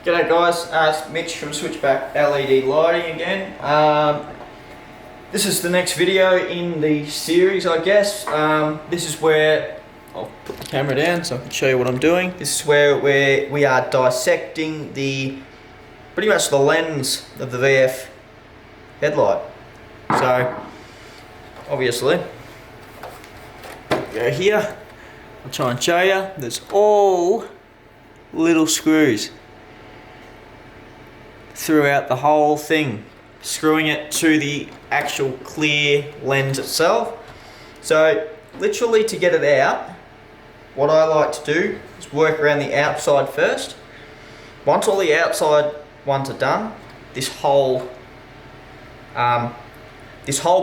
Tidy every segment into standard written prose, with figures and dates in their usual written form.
G'day guys, it's Mitch from Switchback LED Lighting again. This is the next video in the series, I guess. This is where, I'll put the camera down so I can show you what I'm doing. This is where we are dissecting pretty much the lens of the VF headlight. So, obviously, go here, I'll try and show you. There's all little screws throughout the whole thing, screwing it to the actual clear lens itself. So literally, to get it out, what I like to do is work around the outside first. Once all the outside ones are done, this whole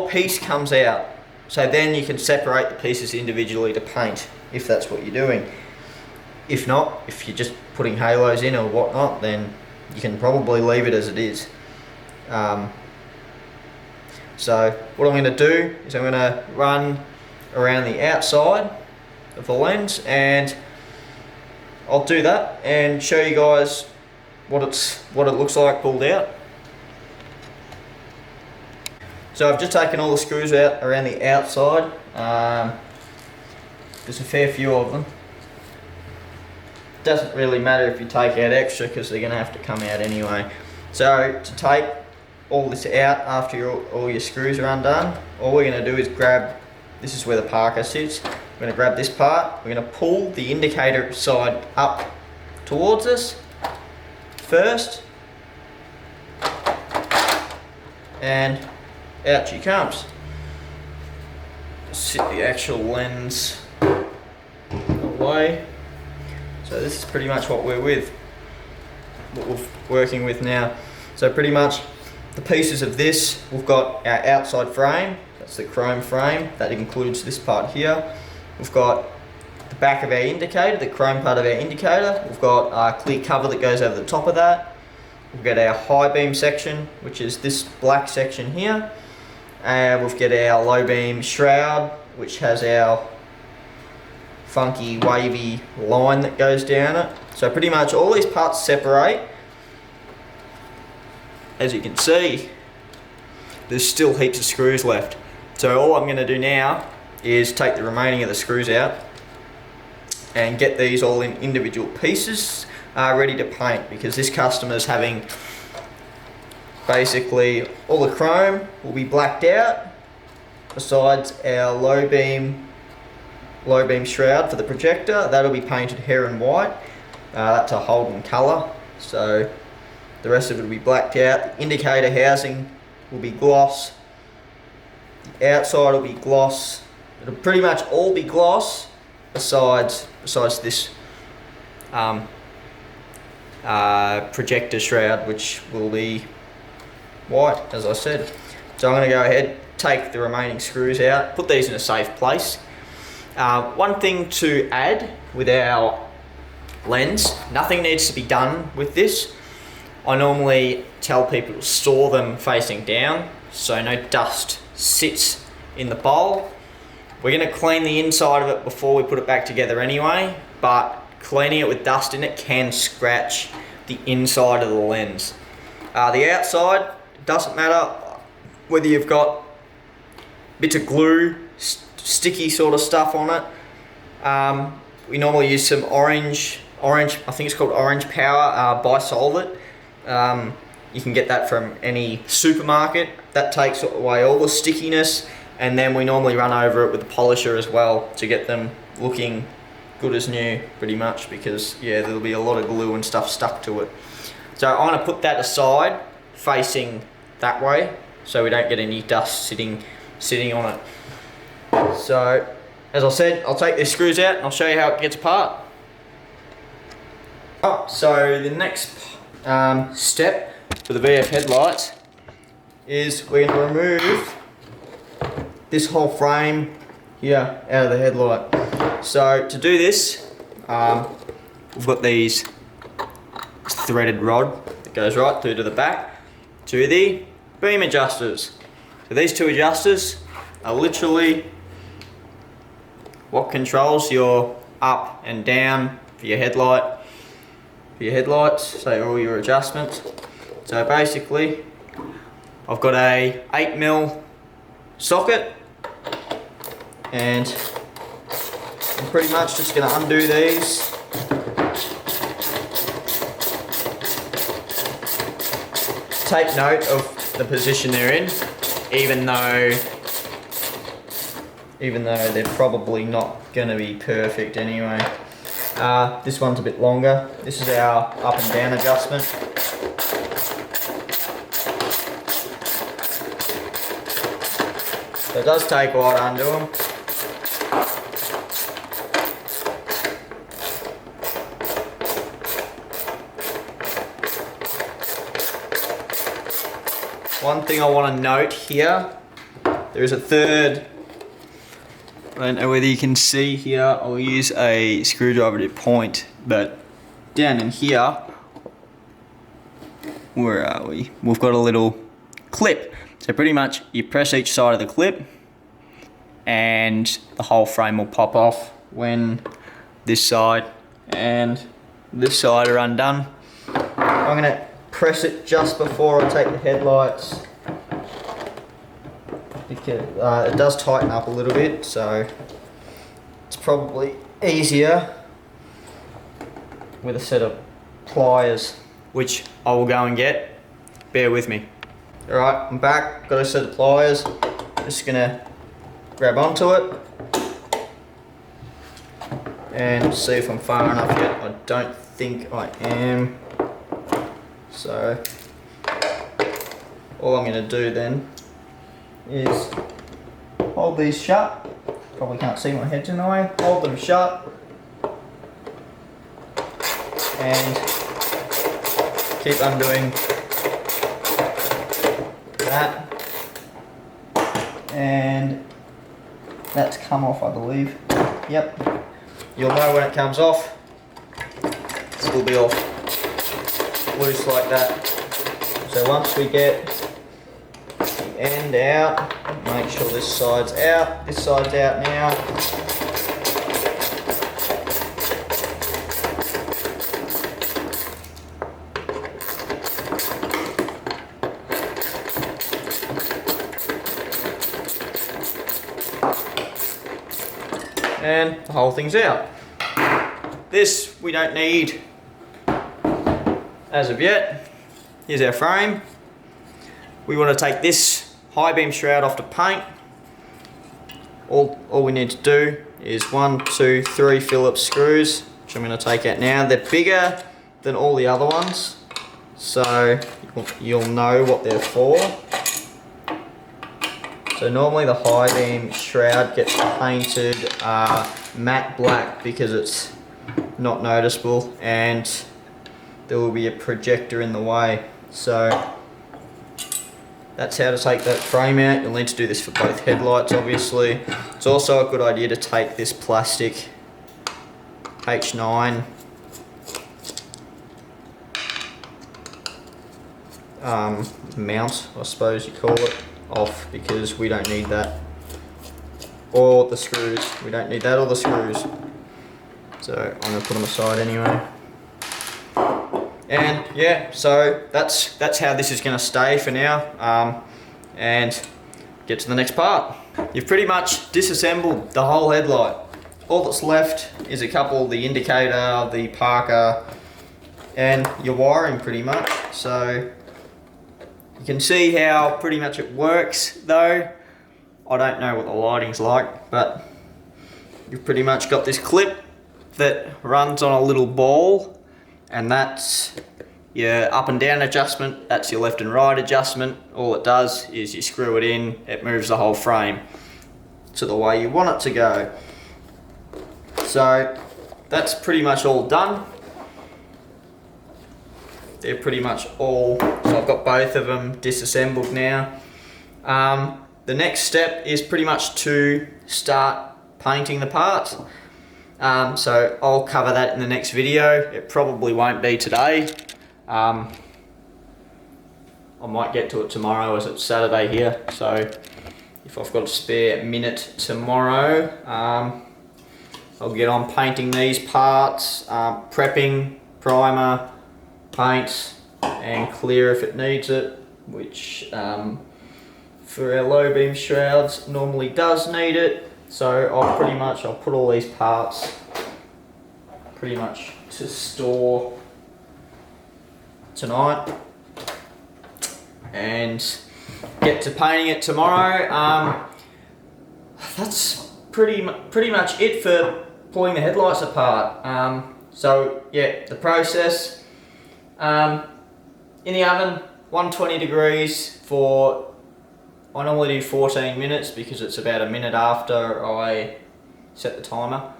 piece comes out. So then you can separate the pieces individually to paint, if that's what you're doing. If not, if you're just putting halos in or whatnot, then you can probably leave it as it is. So what I'm going to do is I'm going to run around the outside of the lens, and I'll do that and show you guys what it looks like pulled out. So I've just taken all the screws out around the outside. There's a fair few of them. Doesn't really matter if you take out extra because they're going to have to come out anyway. So to take all this out after all your screws are undone, all we're going to do is grab, this is where the parker sits, we're going to grab this part, we're going to pull the indicator side up towards us first, and out she comes. Sit the actual lens away. So this is pretty much what we're working with now. So pretty much the pieces of this, we've got our outside frame, that's the chrome frame, that includes this part here. We've got the back of our indicator, the chrome part of our indicator. We've got our clear cover that goes over the top of that. We've got our high beam section, which is this black section here. And we've got our low beam shroud, which has our funky wavy line that goes down it. So pretty much all these parts separate. As you can see, there's still heaps of screws left. So all I'm going to do now is take the remaining of the screws out and get these all in individual pieces ready to paint, because this customer's having basically all the chrome will be blacked out, besides our low beam shroud for the projector. That'll be painted heron white. That's a Holden colour, so the rest of it will be blacked out. The indicator housing will be gloss. The outside will be gloss. It'll pretty much all be gloss, besides this projector shroud, which will be white, as I said. So I'm going to go ahead, take the remaining screws out, put these in a safe place. One thing to add with our lens, nothing needs to be done with this. I normally tell people to store them facing down so no dust sits in the bowl. We're going to clean the inside of it before we put it back together anyway, but cleaning it with dust in it can scratch the inside of the lens. The outside, doesn't matter whether you've got bits of glue, sticky sort of stuff on it. We normally use some orange, I think it's called Orange Power Bisolvent. You can get that from any supermarket. That takes away all the stickiness, and then we normally run over it with a polisher as well to get them looking good as new, pretty much, because yeah, there'll be a lot of glue and stuff stuck to it. So I'm going to put that aside, facing that way, so we don't get any dust sitting on it. So, as I said, I'll take these screws out and I'll show you how it gets apart. So the next step for the VF headlights is we're going to remove this whole frame here out of the headlight. So to do this, we've got these threaded rod that goes right through to the back to the beam adjusters. So these two adjusters are literally what controls your up and down for your headlight. for your headlights, so all your adjustments. So basically, I've got a 8mm socket, and I'm pretty much just going to undo these. Take note of the position they're in, even though they're probably not going to be perfect anyway. This one's a bit longer. This is our up and down adjustment. So it does take a while to undo them. One thing I want to note here, there is a third, I don't know whether you can see here, I'll use a screwdriver to point, but down in here, where are we? We've got a little clip. So pretty much you press each side of the clip and the whole frame will pop off when this side and this side are undone. I'm going to press it just before I take the headlights, because it does tighten up a little bit, so it's probably easier with a set of pliers, which I will go and get. Bear with me. Alright, I'm back, got a set of pliers. Just gonna grab onto it and see if I'm far enough yet. I don't think I am. So all I'm going to do then is hold these shut. Probably can't see my head's in the way. Hold them shut and keep undoing that, and that's come off, I believe. Yep, you'll know when it comes off. This will be off loose like that. So once we get the end out, make sure this side's out. This side's out now. And the whole thing's out. This we don't need as of yet. Here's our frame. We want to take this high beam shroud off to paint. All we need to do is 1, 2, 3 Phillips screws, which I'm going to take out now. They're bigger than all the other ones, so you'll know what they're for. So normally the high beam shroud gets painted matte black because it's not noticeable and there will be a projector in the way. So that's how to take that frame out. You'll need to do this for both headlights, obviously. It's also a good idea to take this plastic H9 mount, I suppose you call it, off, because we don't need that. Or the screws. We don't need that or the screws. So I'm going to put them aside anyway. And yeah, so that's how this is going to stay for now, and get to the next part. You've pretty much disassembled the whole headlight. All that's left is a couple, the indicator, the parker, and your wiring pretty much. So you can see how pretty much it works though. I don't know what the lighting's like, but you've pretty much got this clip that runs on a little ball, and that's your up and down adjustment, that's your left and right adjustment. All it does is you screw it in, it moves the whole frame to the way you want it to go. So that's pretty much all done. They're pretty much all, so I've got both of them disassembled now. The next step is pretty much to start painting the parts. So I'll cover that in the next video. It probably won't be today. I might get to it tomorrow as it's Saturday here. So if I've got a spare minute tomorrow, I'll get on painting these parts, prepping primer, paint, and clear if it needs it, which for our low beam shrouds normally does need it. So I'll put all these parts pretty much to store tonight and get to painting it tomorrow. That's pretty much it for pulling the headlights apart. So yeah, the process, in the oven 120 degrees for, I normally do 14 minutes because it's about a minute after I set the timer.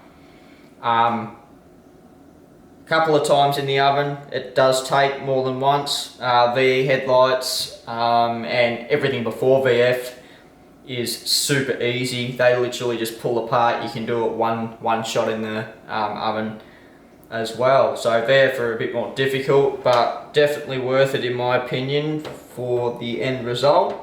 Couple of times in the oven. It does take more than once. VE headlights and everything before VF is super easy. They literally just pull apart. You can do it one shot in the oven as well. So VF are a bit more difficult, but definitely worth it in my opinion for the end result.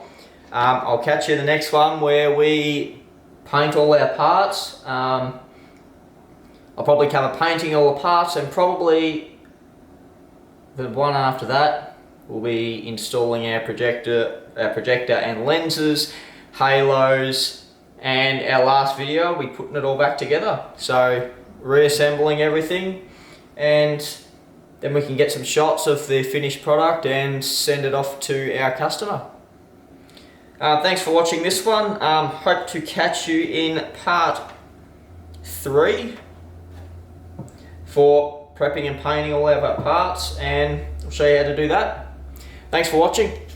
I'll catch you in the next one where we paint all our parts. I'll probably cover painting all the parts, and probably the one after that will be installing our projector and lenses, halos, and our last video we putting it all back together. So reassembling everything, and then we can get some shots of the finished product and send it off to our customer. Thanks for watching this one. Hope to catch you in part 3 for prepping and painting all of our parts, and I'll show you how to do that. Thanks for watching.